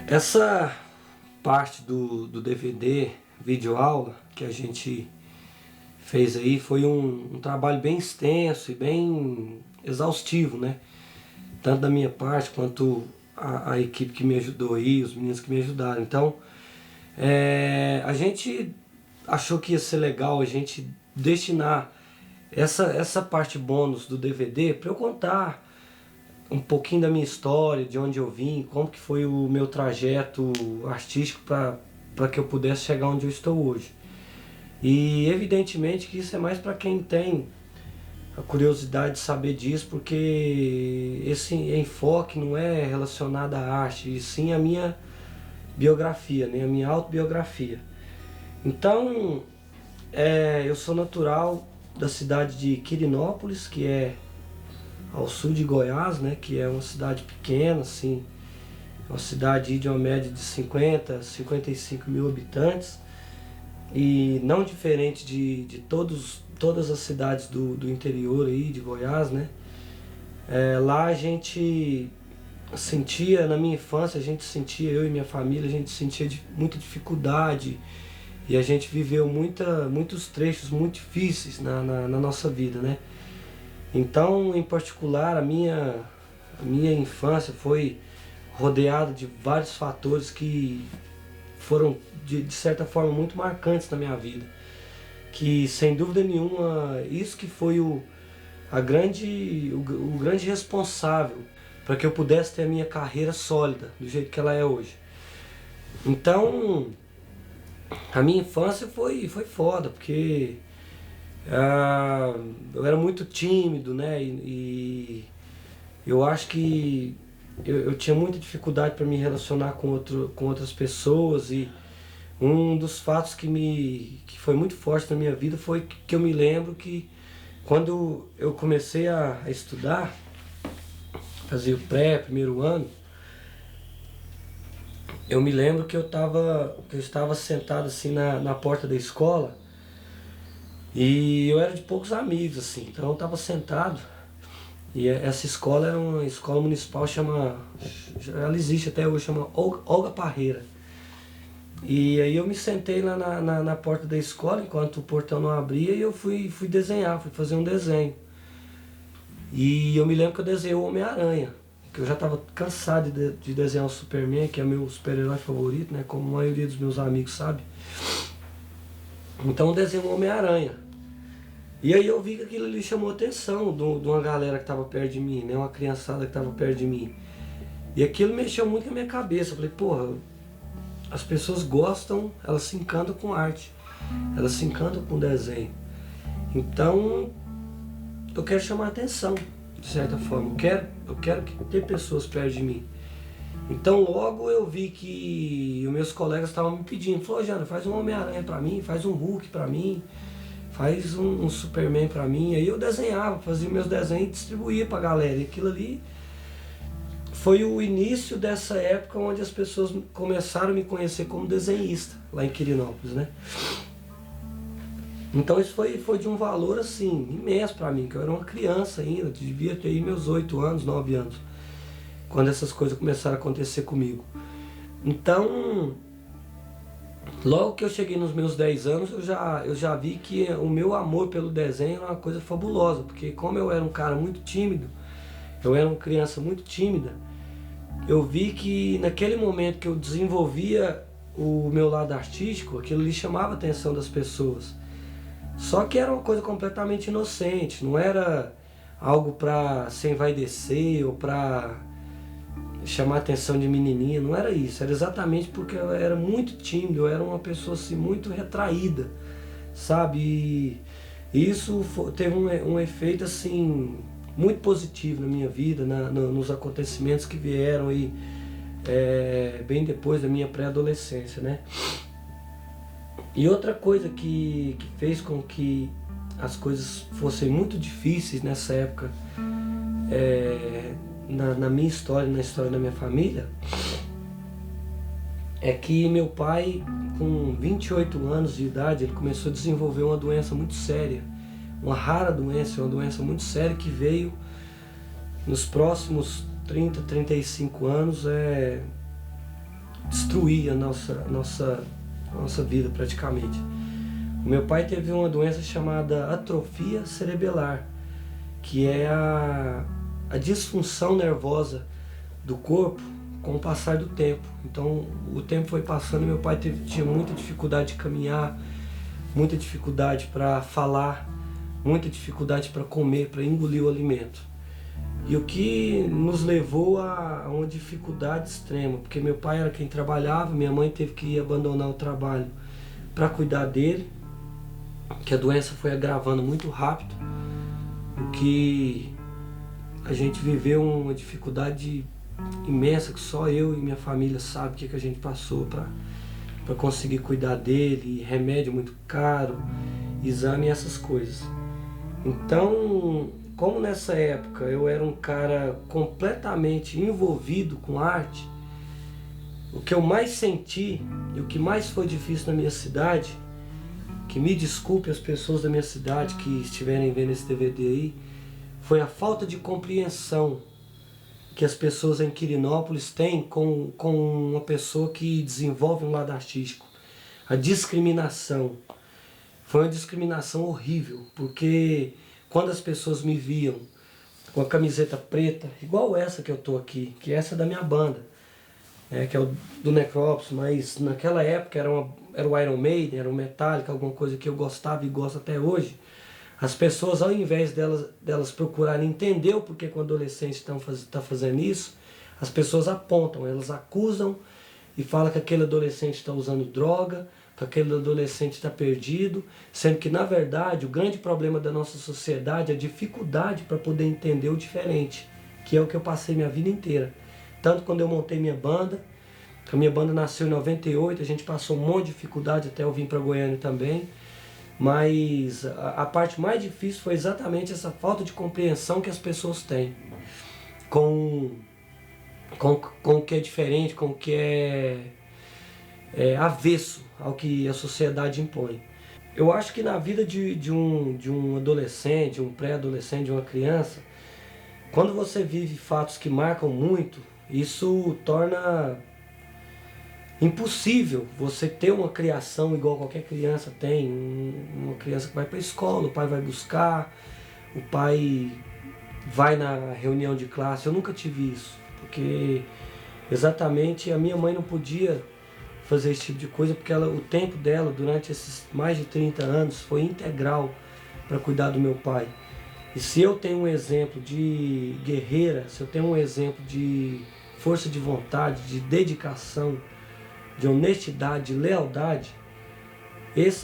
Essa parte do DVD, videoaula, que a gente fez aí, foi um trabalho bem extenso e bem exaustivo, né? Tanto da minha parte quanto a equipe que me ajudou aí, os meninos que me ajudaram. Então, a gente achou que ia ser legal a gente destinar essa parte bônus do DVD para eu contar um pouquinho da minha história, de onde eu vim, como que foi o meu trajeto artístico para que eu pudesse chegar onde eu estou hoje. E evidentemente que isso é mais para quem tem a curiosidade de saber disso, porque esse enfoque não é relacionado à arte, e sim à minha biografia, né? A minha autobiografia. Então, eu sou natural da cidade de Quirinópolis, que é ao sul de Goiás, né? Que é uma cidade pequena, assim, uma cidade de uma média de 50, 55 mil habitantes, e não diferente de todas as cidades do interior aí, de Goiás, né? Lá a gente sentia, na minha infância, eu e minha família, a gente sentia muita dificuldade, e a gente viveu muitos trechos muito difíceis na nossa vida, né? Então, em particular, a minha infância foi rodeada de vários fatores que foram, de certa forma, muito marcantes na minha vida. Que, sem dúvida nenhuma, isso que foi o grande responsável para que eu pudesse ter a minha carreira sólida, do jeito que ela é hoje. Então, a minha infância foi foda, porque eu era muito tímido, né? E eu acho que eu tinha muita dificuldade para me relacionar com outras pessoas, e um dos fatos que foi muito forte na minha vida foi que eu me lembro que quando eu comecei a estudar, fazia o primeiro ano, eu me lembro que eu estava sentado assim na porta da escola, e eu era de poucos amigos, assim, então eu estava sentado, e essa escola era uma escola municipal, ela existe até hoje, chama Olga Parreira. E aí eu me sentei lá na porta da escola, enquanto o portão não abria, e eu fui desenhar, fui fazer um desenho. E eu me lembro que eu desenhei o Homem-Aranha, que eu já estava cansado de desenhar o Superman, que é meu super-herói favorito, né, como a maioria dos meus amigos sabe. Então eu desenhei o Homem-Aranha. E aí eu vi que aquilo ali chamou a atenção de uma galera que estava perto de mim, né, uma criançada que estava perto de mim. E aquilo mexeu muito com a minha cabeça. Eu falei, porra, as pessoas gostam, elas se encantam com arte, elas se encantam com desenho. Então, eu quero chamar a atenção, de certa forma. Eu quero ter pessoas perto de mim. Então, logo eu vi que os meus colegas estavam me pedindo. Falou, Jana, faz um Homem-Aranha pra mim, faz um Hulk pra mim, faz um Superman pra mim. Aí eu desenhava, fazia meus desenhos e distribuía pra galera. E aquilo ali foi o início dessa época onde as pessoas começaram a me conhecer como desenhista, lá em Quirinópolis, né? Então isso foi de um valor, assim, imenso pra mim, que eu era uma criança ainda, devia ter aí meus 8 anos, 9 anos, quando essas coisas começaram a acontecer comigo. Então, logo que eu cheguei nos meus 10 anos, eu já vi que o meu amor pelo desenho era uma coisa fabulosa, porque como eu era um cara muito tímido, eu era uma criança muito tímida, eu vi que naquele momento que eu desenvolvia o meu lado artístico, aquilo ali chamava a atenção das pessoas. Só que era uma coisa completamente inocente, não era algo para se envaidecer ou para chamar a atenção de menininha, não era isso. Era exatamente porque eu era muito tímido, eu era uma pessoa assim, muito retraída, sabe? E isso teve um efeito assim muito positivo na minha vida, nos acontecimentos que vieram aí bem depois da minha pré-adolescência, né? E outra coisa que fez com que as coisas fossem muito difíceis nessa época, na minha história, na história da minha família, é que meu pai, com 28 anos de idade, ele começou a desenvolver uma doença muito séria, uma rara doença, uma doença muito séria que veio nos próximos 30, 35 anos destruir a nossa vida praticamente. O meu pai teve uma doença chamada atrofia cerebelar, que é a disfunção nervosa do corpo com o passar do tempo. Então o tempo foi passando e meu pai tinha muita dificuldade de caminhar, muita dificuldade para falar, muita dificuldade para comer, para engolir o alimento. E o que nos levou a uma dificuldade extrema, porque meu pai era quem trabalhava, minha mãe teve que abandonar o trabalho para cuidar dele, que a doença foi agravando muito rápido, o que a gente viveu uma dificuldade imensa que só eu e minha família sabem o que a gente passou para conseguir cuidar dele, remédio muito caro, exame e essas coisas. Então, como nessa época eu era um cara completamente envolvido com arte, o que eu mais senti e o que mais foi difícil na minha cidade, que me desculpe as pessoas da minha cidade que estiverem vendo esse DVD aí, foi a falta de compreensão que as pessoas em Quirinópolis têm com uma pessoa que desenvolve um lado artístico. A discriminação. Foi uma discriminação horrível, porque quando as pessoas me viam com a camiseta preta, igual essa que eu tô aqui, que essa é da minha banda, que é o do Necrópolis, mas naquela época era o Iron Maiden, era o Metallica, alguma coisa que eu gostava e gosto até hoje. As pessoas, ao invés delas procurarem entender o porquê que o adolescente está fazendo isso, as pessoas apontam, elas acusam e falam que aquele adolescente está usando droga, que aquele adolescente está perdido, sendo que, na verdade, o grande problema da nossa sociedade é a dificuldade para poder entender o diferente, que é o que eu passei minha vida inteira. Tanto quando eu montei minha banda, a minha banda nasceu em 98, a gente passou um monte de dificuldade até eu vir para Goiânia também, mas a parte mais difícil foi exatamente essa falta de compreensão que as pessoas têm com o que é diferente, com o que é avesso ao que a sociedade impõe. Eu acho que na vida de um adolescente, um pré-adolescente, de uma criança, quando você vive fatos que marcam muito, isso torna impossível você ter uma criação igual qualquer criança tem. Uma criança que vai para a escola, o pai vai buscar, o pai vai na reunião de classe. Eu nunca tive isso, porque exatamente a minha mãe não podia fazer esse tipo de coisa, porque o tempo dela durante esses mais de 30 anos foi integral para cuidar do meu pai. E se eu tenho um exemplo de guerreira, se eu tenho um exemplo de força de vontade, de dedicação, de honestidade, de lealdade,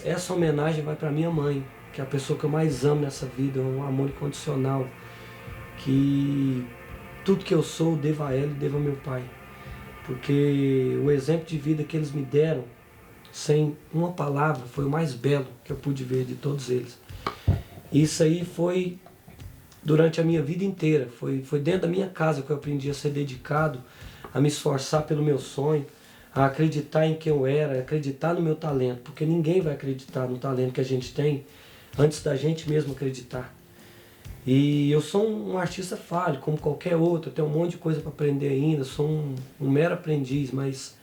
essa homenagem vai para minha mãe, que é a pessoa que eu mais amo nessa vida, um amor incondicional, que tudo que eu sou eu devo a ela e devo ao meu pai, porque o exemplo de vida que eles me deram, sem uma palavra, foi o mais belo que eu pude ver de todos eles. Isso aí foi durante a minha vida inteira, foi dentro da minha casa que eu aprendi a ser dedicado, a me esforçar pelo meu sonho, a acreditar em quem eu era, a acreditar no meu talento, porque ninguém vai acreditar no talento que a gente tem antes da gente mesmo acreditar. E eu sou um artista falho, como qualquer outro, eu tenho um monte de coisa para aprender ainda, sou um mero aprendiz, mas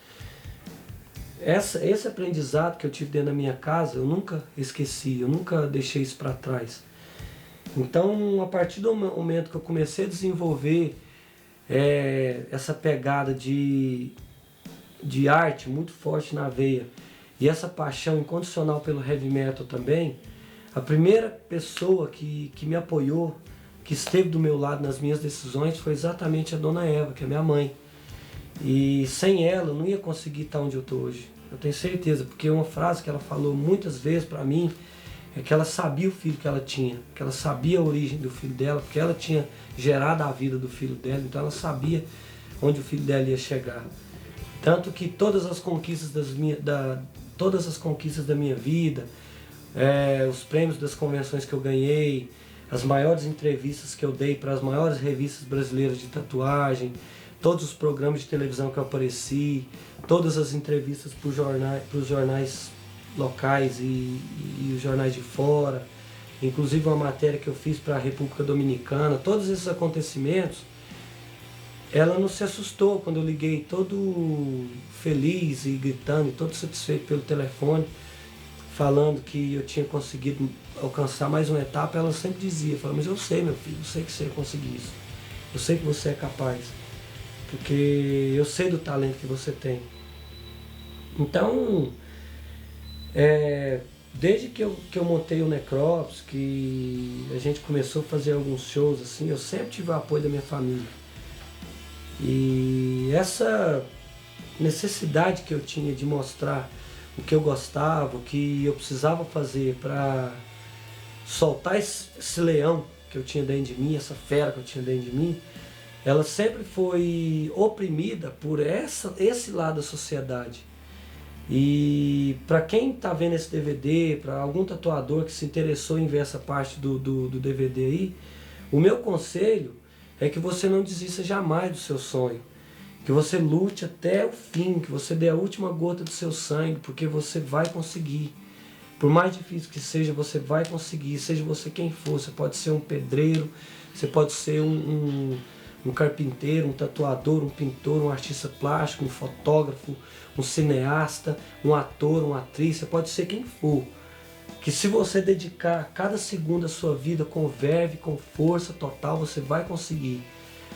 esse aprendizado que eu tive dentro da minha casa, eu nunca esqueci, eu nunca deixei isso para trás. Então, a partir do momento que eu comecei a desenvolver essa pegada de arte muito forte na veia e essa paixão incondicional pelo heavy metal também, a primeira pessoa que me apoiou, que esteve do meu lado nas minhas decisões, foi exatamente a Dona Eva, que é minha mãe. E sem ela eu não ia conseguir estar onde eu estou hoje, eu tenho certeza, porque uma frase que ela falou muitas vezes para mim é que ela sabia o filho que ela tinha, que ela sabia a origem do filho dela, porque ela tinha gerado a vida do filho dela, então ela sabia onde o filho dela ia chegar. Tanto que todas as conquistas da minha vida, os prêmios das convenções que eu ganhei, as maiores entrevistas que eu dei para as maiores revistas brasileiras de tatuagem, todos os programas de televisão que eu apareci, todas as entrevistas para os jornais locais e os jornais de fora, inclusive uma matéria que eu fiz para a República Dominicana, todos esses acontecimentos ela não se assustou quando eu liguei todo feliz e gritando, e todo satisfeito pelo telefone, falando que eu tinha conseguido alcançar mais uma etapa. Ela sempre dizia, falava, mas eu sei, meu filho, eu sei que você ia conseguir isso. Eu sei que você é capaz, porque eu sei do talento que você tem. Então, desde que eu montei o Necrópolis, que a gente começou a fazer alguns shows, assim, eu sempre tive o apoio da minha família. E essa necessidade que eu tinha de mostrar o que eu gostava, o que eu precisava fazer para soltar esse leão que eu tinha dentro de mim, essa fera que eu tinha dentro de mim, ela sempre foi oprimida por esse lado da sociedade. E para quem está vendo esse DVD, para algum tatuador que se interessou em ver essa parte do DVD aí, o meu conselho é que você não desista jamais do seu sonho. Que você lute até o fim, que você dê a última gota do seu sangue, porque você vai conseguir. Por mais difícil que seja, você vai conseguir, seja você quem for. Você pode ser um pedreiro, você pode ser um carpinteiro, um tatuador, um pintor, um artista plástico, um fotógrafo, um cineasta, um ator, uma atriz, você pode ser quem for. Que se você dedicar cada segundo da sua vida com verve, com força total, você vai conseguir.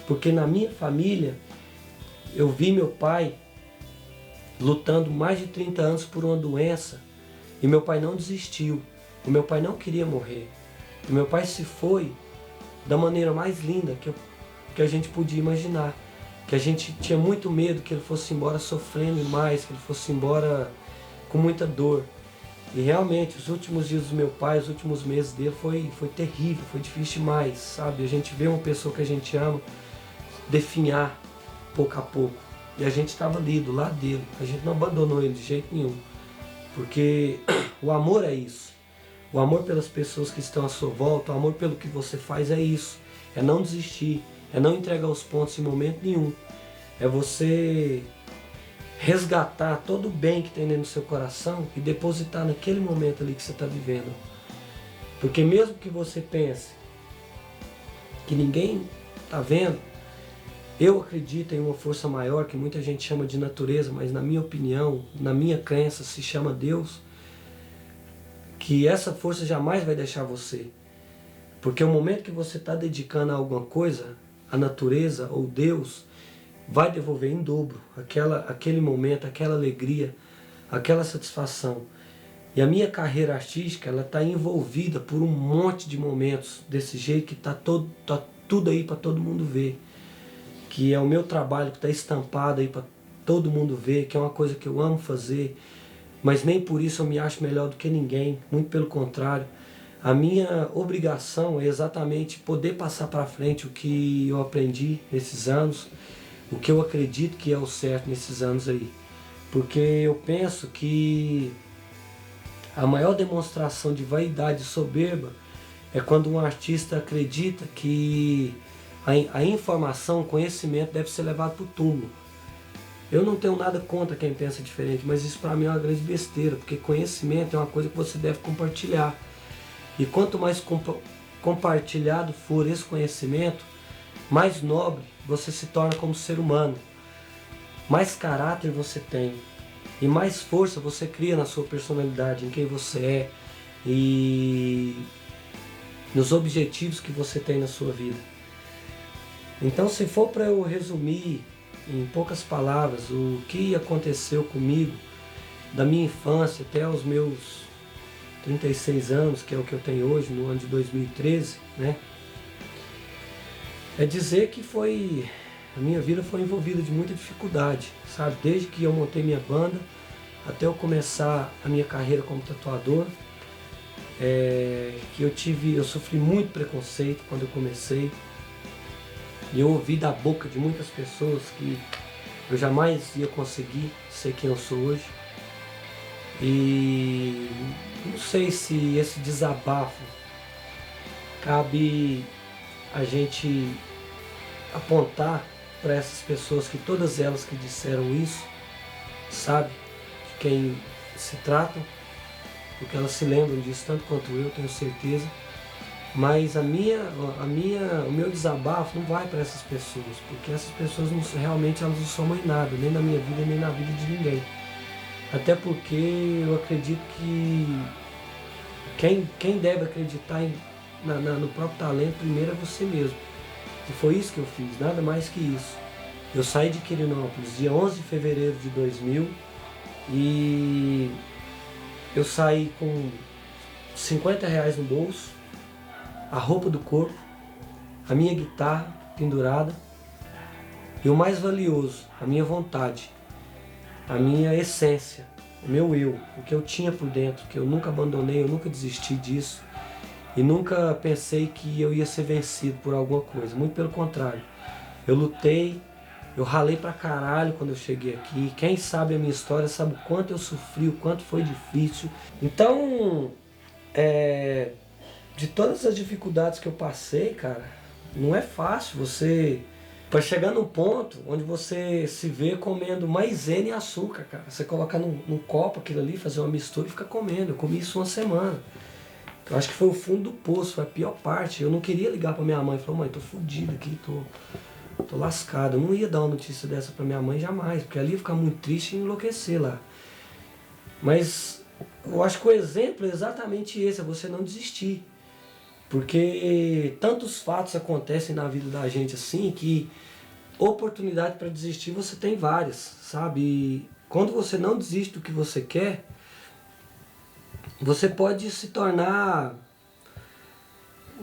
Porque na minha família, eu vi meu pai lutando mais de 30 anos por uma doença e meu pai não desistiu. O meu pai não queria morrer. O meu pai se foi da maneira mais linda que a gente podia imaginar. Que a gente tinha muito medo que ele fosse embora sofrendo mais, que ele fosse embora com muita dor. E realmente, os últimos dias do meu pai, os últimos meses dele foi terrível, foi difícil demais, sabe? A gente vê uma pessoa que a gente ama definhar pouco a pouco. E a gente estava ali do lado dele, a gente não abandonou ele de jeito nenhum. Porque o amor é isso. O amor pelas pessoas que estão à sua volta, o amor pelo que você faz é isso. É não desistir, é não entregar os pontos em momento nenhum. É você resgatar todo o bem que tem dentro do seu coração e depositar naquele momento ali que você está vivendo. Porque mesmo que você pense que ninguém está vendo, eu acredito em uma força maior, que muita gente chama de natureza, mas na minha opinião, na minha crença, se chama Deus, que essa força jamais vai deixar você. Porque o momento que você está dedicando a alguma coisa, a natureza ou Deus vai devolver em dobro aquele momento, aquela alegria, aquela satisfação. E a minha carreira artística, ela está envolvida por um monte de momentos desse jeito que tá tudo aí para todo mundo ver. Que é o meu trabalho que está estampado aí para todo mundo ver, que é uma coisa que eu amo fazer, mas nem por isso eu me acho melhor do que ninguém, muito pelo contrário. A minha obrigação é exatamente poder passar para frente o que eu aprendi nesses anos, o que eu acredito que é o certo nesses anos aí. Porque eu penso que a maior demonstração de vaidade e soberba é quando um artista acredita que a informação, o conhecimento deve ser levado para o túmulo. Eu não tenho nada contra quem pensa diferente, mas isso para mim é uma grande besteira, porque conhecimento é uma coisa que você deve compartilhar. E quanto mais compartilhado for esse conhecimento, mais nobre você se torna como ser humano, mais caráter você tem e mais força você cria na sua personalidade, em quem você é e nos objetivos que você tem na sua vida. Então, se for para eu resumir em poucas palavras o que aconteceu comigo da minha infância até os meus 36 anos, que é o que eu tenho hoje, no ano de 2013, né? É dizer que a minha vida foi envolvida de muita dificuldade, sabe? Desde que eu montei minha banda, até eu começar a minha carreira como tatuador, que eu sofri muito preconceito quando eu comecei, e eu ouvi da boca de muitas pessoas que eu jamais ia conseguir ser quem eu sou hoje. E não sei se esse desabafo cabe a gente apontar para essas pessoas, que todas elas que disseram isso, sabe de quem se tratam, porque elas se lembram disso tanto quanto eu, tenho certeza. Mas o meu desabafo não vai para essas pessoas, porque essas pessoas realmente elas não somam em nada, nem na minha vida, nem na vida de ninguém. Até porque eu acredito que quem deve acreditar no próprio talento primeiro é você mesmo. E foi isso que eu fiz, nada mais que isso. Eu saí de Quirinópolis dia 11 de fevereiro de 2000 e eu saí com R$ 50 no bolso, a roupa do corpo, a minha guitarra pendurada e o mais valioso, a minha vontade, a minha essência, o meu eu, o que eu tinha por dentro, que eu nunca abandonei, eu nunca desisti disso e nunca pensei que eu ia ser vencido por alguma coisa, muito pelo contrário. Eu lutei, eu ralei pra caralho quando eu cheguei aqui. Quem sabe a minha história sabe o quanto eu sofri, o quanto foi difícil. Então, de todas as dificuldades que eu passei, cara, não é fácil você... Vai chegar num ponto onde você se vê comendo maisena e açúcar, cara. Você colocar num copo aquilo ali, fazer uma mistura e ficar comendo. Eu comi isso uma semana. Eu acho que foi o fundo do poço, foi a pior parte. Eu não queria ligar pra minha mãe e falar, mãe, tô fudido aqui, tô lascado. Eu não ia dar uma notícia dessa pra minha mãe jamais, porque ali ia ficar muito triste e enlouquecer lá. Mas eu acho que o exemplo é exatamente esse, é você não desistir. Porque tantos fatos acontecem na vida da gente assim que oportunidade para desistir você tem várias, sabe? E quando você não desiste do que você quer, você pode se tornar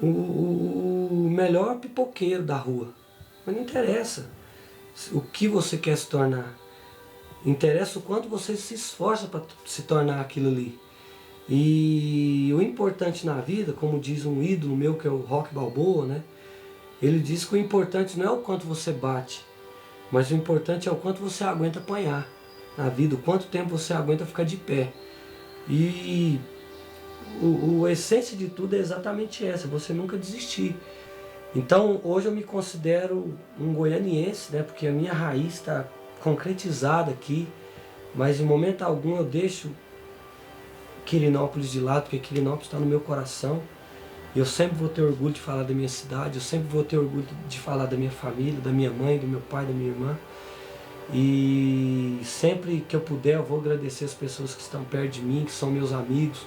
o melhor pipoqueiro da rua. Mas não interessa o que você quer se tornar. Interessa o quanto você se esforça para se tornar aquilo ali. E o importante na vida, como diz um ídolo meu que é o Rock Balboa, né? Ele diz que o importante não é o quanto você bate, mas o importante é o quanto você aguenta apanhar na vida, o quanto tempo você aguenta ficar de pé. E a essência de tudo é exatamente essa, você nunca desistir. Então hoje eu me considero um goianiense, né? Porque a minha raiz está concretizada aqui, mas em momento algum eu deixo Quirinópolis de lado, porque Quirinópolis está no meu coração. Eu sempre vou ter orgulho de falar da minha cidade, eu sempre vou ter orgulho de falar da minha família, da minha mãe, do meu pai, da minha irmã. E sempre que eu puder eu vou agradecer as pessoas que estão perto de mim, que são meus amigos,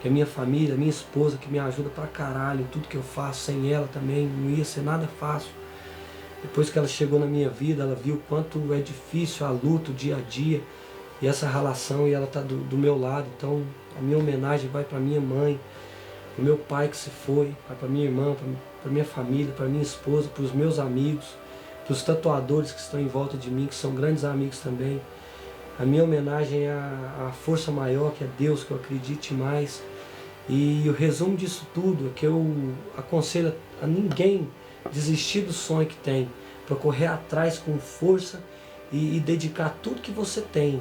que é minha família, minha esposa, que me ajuda pra caralho em tudo que eu faço. Sem ela também não ia ser nada fácil. Depois que ela chegou na minha vida, ela viu o quanto é difícil a luta, o dia a dia, e essa relação, e ela está do meu lado. Então a minha homenagem vai para minha mãe, para o meu pai que se foi, vai para minha irmã, para minha família, para minha esposa, para os meus amigos, para os tatuadores que estão em volta de mim, que são grandes amigos também. A minha homenagem é à força maior, que é Deus, que eu acredite mais. E o resumo disso tudo é que eu aconselho a ninguém desistir do sonho que tem, para correr atrás com força e dedicar tudo que você tem